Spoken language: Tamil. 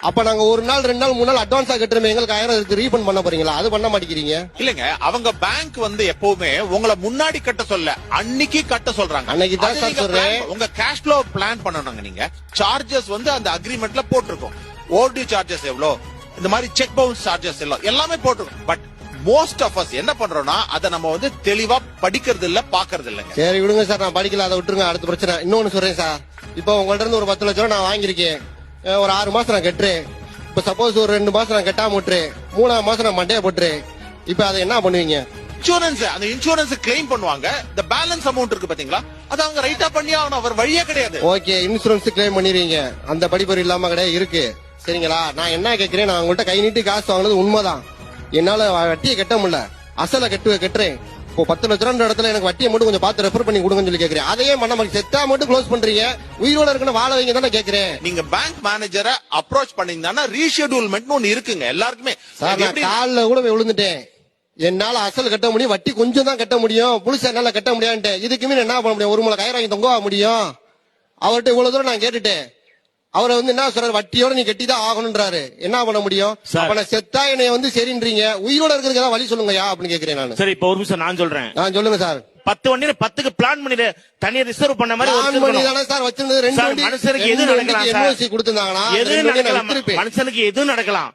அப்ப நாங்க ஒரு நாள் 2 நாள் 3 நாள் அட்வான்ஸா கட்டுறோம், எங்களுக்கு 1000 ரீஃபண்ட் பண்ண போறீங்களா? அது பண்ண மாட்டேங்கிறீங்க. இல்லங்க, அவங்க பேங்க் வந்து எப்பவுமே உங்களை முன்னாடி கட்ட சொல்ல, அன்னைக்கு கட்ட சொல்றாங்க. அன்னைக்கு தான் சார் சொல்றேன். உங்க கேஷ் ஃப்ளோ பிளான் பண்ணணுங்க. நீங்க சார்ஜஸ் வந்து அந்த அக்ரிமெண்ட்ல போட்டிருக்கோம். ஓவர்டியூ சார்ஜஸ் எவ்வளோ, இந்த மாதிரி செக் பவுன்ஸ் சார்ஜஸ் எல்லாமே போட்டிருக்கோம். பட் மோஸ்ட் ஆஃப் அஸ் என்ன பண்றோம்னா அதை நம்ம வந்து தெளிவா படிக்கிறது இல்ல, பாக்குறது இல்லங்க. சரி விடுங்க சார், நான் படிக்கல, அதை விட்டுருங்க. அடுத்த பிரச்சனை இன்னொன்னு சொல்றேன் சார். இப்போ உங்கள்ட்ட இருந்து ஒரு 10 லட்சம் ரூபாய் நான் வாங்கியிருக்கேன், ஒரு 6 மாசம் நான் கட்டுறேன். இப்ப சப்போஸ் ஒரு 2 மாசம் நான் கட்டாம விட்டுறேன், 3ஆம் மாசம் நான் மண்டையை போட்டுறேன். இப்ப அதை என்ன பண்ணுவீங்க? இன்சூரன்ஸ், அந்த இன்சூரன்ஸ் கிளைம் பண்ணுவாங்க. இந்த பேலன்ஸ் அமௌண்ட் இருக்கு பாத்தீங்களா, அது அவங்க ரைட்டா பண்ணி ஆகணும். அவர் வழியே கிடையாது. ஓகே, இன்சூரன்ஸ் கிளைம் பண்ணிடுவீங்க, அந்த படிப்பறிவு இல்லாம கிடையாது இருக்கு. சரிங்களா? நான் என்ன கேட்கிறேன், நான் உங்கள்கிட்ட கை நீட்டி காசு வாங்கினது உண்மைதான். என்னால வட்டியை கட்ட முடியல, அசலை கட்டுறேன். இப்போ 10 லட்ச ரூபாய் இடத்துல எனக்கு வட்டியை மட்டும் கொஞ்சம் பார்த்து ரெஃபர் பண்ணி கொடுங்கன்னு சொல்லி கேட்கிறேன். அதையே பண்ண மாட்டேங்க, செத்தா மட்டும் க்ளோஸ் பண்றீங்க. உயிரோட இருக்கணும், வாழ வைங்க தானே கேட்கிறேன். நீங்க பேங்க் மேனேஜரை அப்ரோச் பண்ணீங்கன்னா ரீஷெட்யூல்மெண்ட் ஒன்னு இருக்குங்க எல்லாருக்குமே. சார், நான் காலில் கூட போய் விழுந்துட்டேன். என்னால அசல் கட்ட முடியும், வட்டி கொஞ்சம் தான் கட்ட முடியும், புதுசா என்னால கட்ட முடியான்ட்டு. இதுக்குமே என்ன பண்ண முடியும்? ஒரு முளை கயிறு வாங்கி தொங்க முடியும்? அவர்கிட்ட இவ்வளவு தூரம் நான் கேட்டுட்டேன். அவரை வந்து என்ன சொல்றாரு, வட்டியோட நீ கட்டிதான் ஆகணும்ன்றாரு. என்ன பண்ண முடியும்? அப்ப நான் செத்தா என்னைய வந்து சரின்றீங்க, உயிரோட இருக்கிறதுக்கு ஏதாவது வழி சொல்லுங்கயா அப்படின்னு கேக்குறேன் நான். சரி, இப்போ ஒரு நிமிஷம் நான் சொல்றேன். சொல்லுங்க சார். 10 வண்டியில 10க்கு பிளான் பண்ணி தனியா ரிசர்வ் பண்ண மாதிரி சார் வச்சிருந்தது. 2 மனுஷனுக்கு எது நடக்கலாம்? கொடுத்திருந்தாங்கன்னா மனுஷனுக்கு எதுவும் நடக்கலாம்.